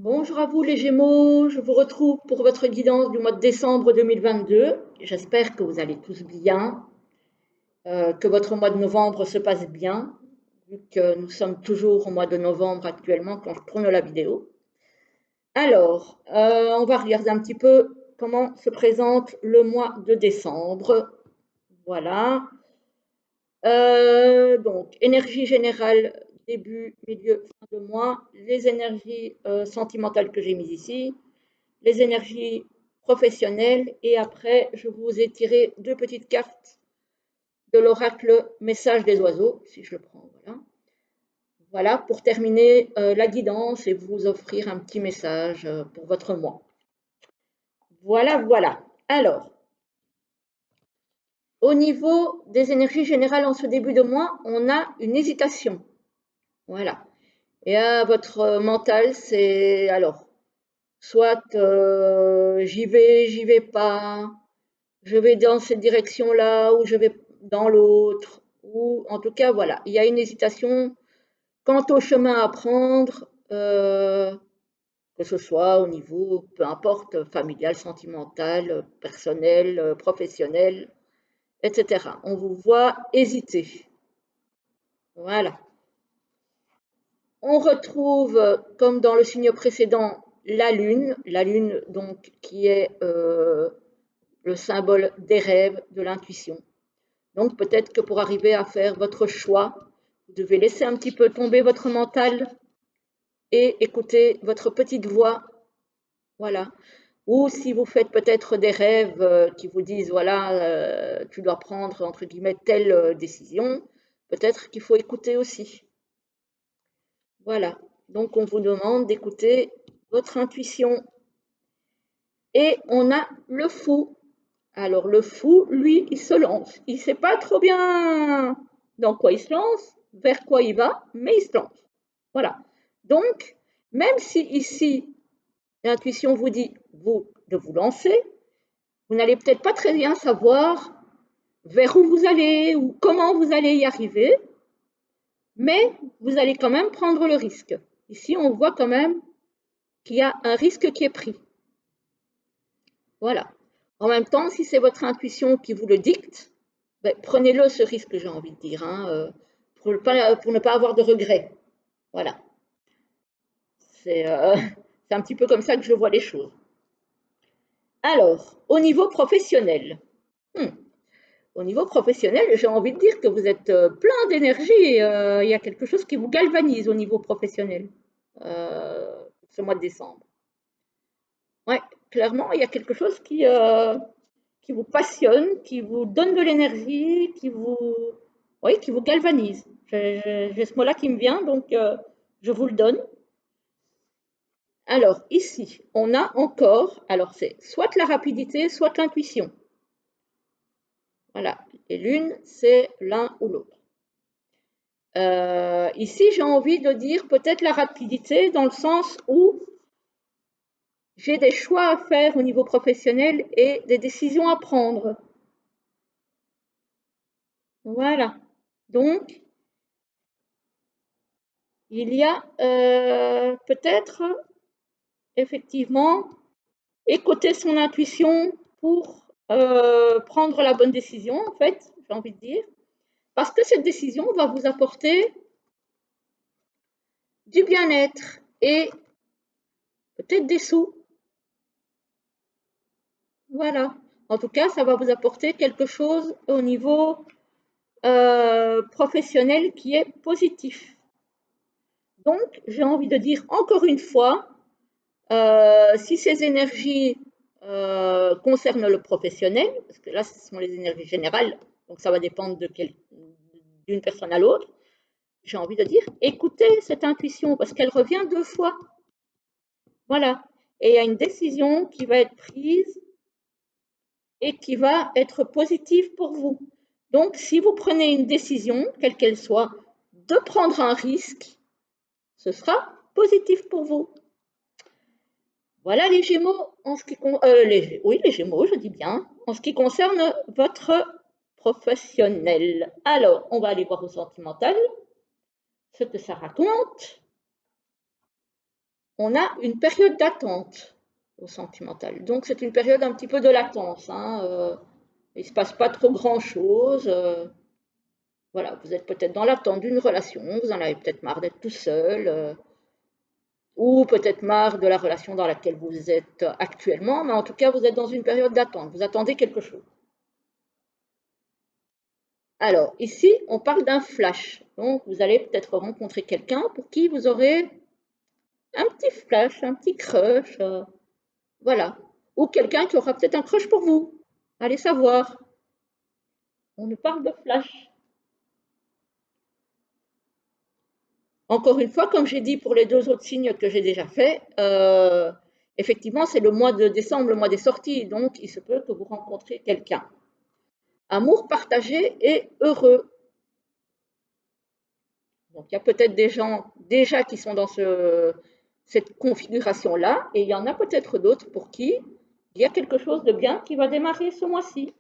Bonjour à vous les Gémeaux, je vous retrouve pour votre guidance du mois de décembre 2022. J'espère que vous allez tous bien, que votre mois de novembre se passe bien, vu que nous sommes toujours au mois de novembre actuellement quand je tourne la vidéo. Alors, on va regarder un petit peu comment se présente le mois de décembre. Voilà. Donc, énergie générale, début, milieu, fin de mois. Les énergies sentimentales que j'ai mises ici. Les énergies professionnelles et après je vous ai tiré deux petites cartes de l'oracle message des oiseaux, si je le prends, voilà pour terminer la guidance et vous offrir un petit message pour votre mois. Voilà. Alors, au niveau des énergies générales en ce début de mois, on a une hésitation. Voilà. Et à votre mental, c'est alors, soit j'y vais pas, je vais dans cette direction-là ou je vais dans l'autre. Ou en tout cas, voilà, il y a une hésitation quant au chemin à prendre, que ce soit au niveau, peu importe, familial, sentimental, personnel, professionnel, etc. On vous voit hésiter. Voilà. On retrouve, comme dans le signe précédent, la lune donc qui est le symbole des rêves, de l'intuition. Donc peut-être que pour arriver à faire votre choix, vous devez laisser un petit peu tomber votre mental et écouter votre petite voix. Voilà. Ou si vous faites peut-être des rêves qui vous disent, voilà, tu dois prendre, entre guillemets, telle décision, peut-être qu'il faut écouter aussi. Voilà. Donc on vous demande d'écouter votre intuition. Et on a le fou. Alors le fou, lui, il se lance. Il ne sait pas trop bien dans quoi il se lance, vers quoi il va, mais il se lance. Voilà. Donc, même si ici, l'intuition vous dit vous, de vous lancer, vous n'allez peut-être pas très bien savoir vers où vous allez ou comment vous allez y arriver, mais vous allez quand même prendre le risque. Ici, on voit quand même qu'il y a un risque qui est pris. Voilà. En même temps, si c'est votre intuition qui vous le dicte, ben, prenez-le ce risque, j'ai envie de dire, pour ne pas avoir de regrets. Voilà. C'est c'est un petit peu comme ça que je vois les choses. Alors, au niveau professionnel, hmm, au niveau professionnel, j'ai envie de dire que vous êtes plein d'énergie. Il y a quelque chose qui vous galvanise au niveau professionnel ce mois de décembre. Ouais, clairement, il y a quelque chose qui vous passionne, qui vous donne de l'énergie, oui, qui vous galvanise. J'ai ce mot-là qui me vient, donc je vous le donne. Alors, ici, on a encore, alors c'est soit la rapidité, soit l'intuition. Voilà, et l'une, c'est l'un ou l'autre. Ici, j'ai envie de dire peut-être la rapidité dans le sens où j'ai des choix à faire au niveau professionnel et des décisions à prendre. Voilà. Donc, il y a peut-être effectivement écouter son intuition pour prendre la bonne décision, en fait, j'ai envie de dire, parce que cette décision va vous apporter du bien-être et peut-être des sous. Voilà. En tout cas, ça va vous apporter quelque chose au niveau professionnel qui est positif. Donc, j'ai envie de dire encore une fois, si ces énergies concernent le professionnel, parce que là, ce sont les énergies générales, donc ça va dépendre d'une personne à l'autre, j'ai envie de dire, écoutez cette intuition, parce qu'elle revient deux fois. Voilà. Et il y a une décision qui va être prise et qui va être positive pour vous. Donc, si vous prenez une décision, quelle qu'elle soit, de prendre un risque, ce sera positif pour vous. Voilà les Gémeaux, en ce qui oui, les Gémeaux, je dis bien, en ce qui concerne votre professionnel. Alors, on va aller voir au sentimental ce que ça raconte. on a une période d'attente au sentimental. Donc, c'est une période un petit peu de latence. Hein, il ne se passe pas trop grand-chose. Voilà, vous êtes peut-être dans l'attente d'une relation, vous en avez peut-être marre d'être tout seul, ou peut-être marre de la relation dans laquelle vous êtes actuellement, mais en tout cas, vous êtes dans une période d'attente, vous attendez quelque chose. Alors, ici, on parle d'un flash. Donc, vous allez peut-être rencontrer quelqu'un pour qui vous aurez un petit flash, un petit crush, voilà. Ou quelqu'un qui aura peut-être un crush pour vous. Allez savoir. On nous parle de flash. Encore une fois, comme j'ai dit pour les deux autres signes que j'ai déjà fait, effectivement, c'est le mois de décembre, le mois des sorties, donc il se peut que vous rencontriez quelqu'un. Amour partagé et heureux. Donc il y a peut-être des gens déjà qui sont dans cette configuration-là, et il y en a peut-être d'autres pour qui il y a quelque chose de bien qui va démarrer ce mois-ci.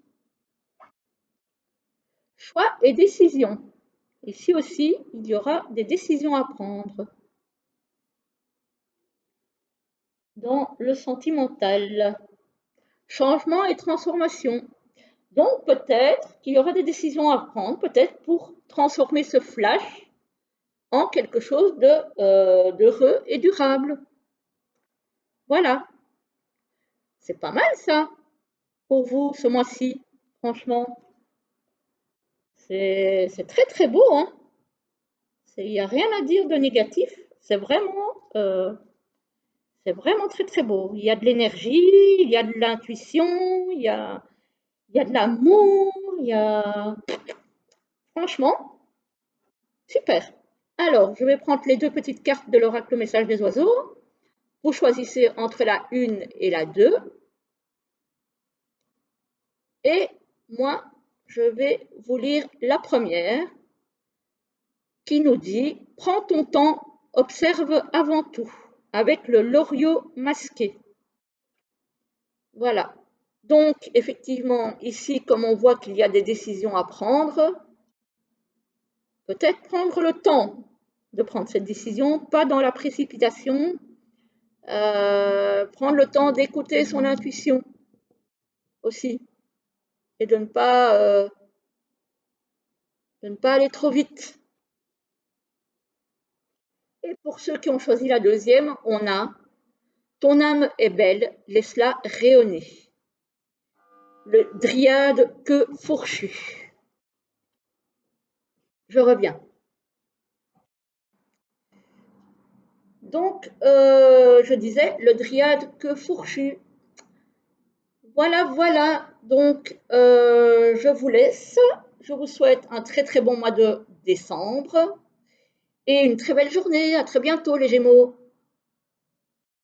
Choix et décision. Ici aussi, il y aura des décisions à prendre. Dans le sentimental, changement et transformation. Donc peut-être qu'il y aura des décisions à prendre, peut-être pour transformer ce flash en quelque chose d'heureux et durable. Voilà, c'est pas mal ça pour vous ce mois-ci, franchement. C'est très très beau, hein. Il n'y a rien à dire de négatif, c'est vraiment très très beau. Il y a de l'énergie, il y a de l'intuition, il y a de l'amour, il y a... Franchement, super. Alors, je vais prendre les deux petites cartes de l'oracle message des oiseaux. Vous choisissez entre la 1 et la 2. Et moi, je vais vous lire la première qui nous dit « Prends ton temps, observe avant tout » avec le loriot masqué. Voilà. Donc, effectivement, ici, comme on voit qu'il y a des décisions à prendre, peut-être prendre le temps de prendre cette décision, pas dans la précipitation, prendre le temps d'écouter son intuition aussi et de ne pas aller trop vite. Et pour ceux qui ont choisi la deuxième, on a « Ton âme est belle, laisse-la rayonner ». Le dryade queue fourchue. Je reviens. Donc, je disais, le dryade queue fourchue. Voilà, voilà. Donc, je vous laisse. Je vous souhaite un très très bon mois de décembre et une très belle journée. À très bientôt, les Gémeaux.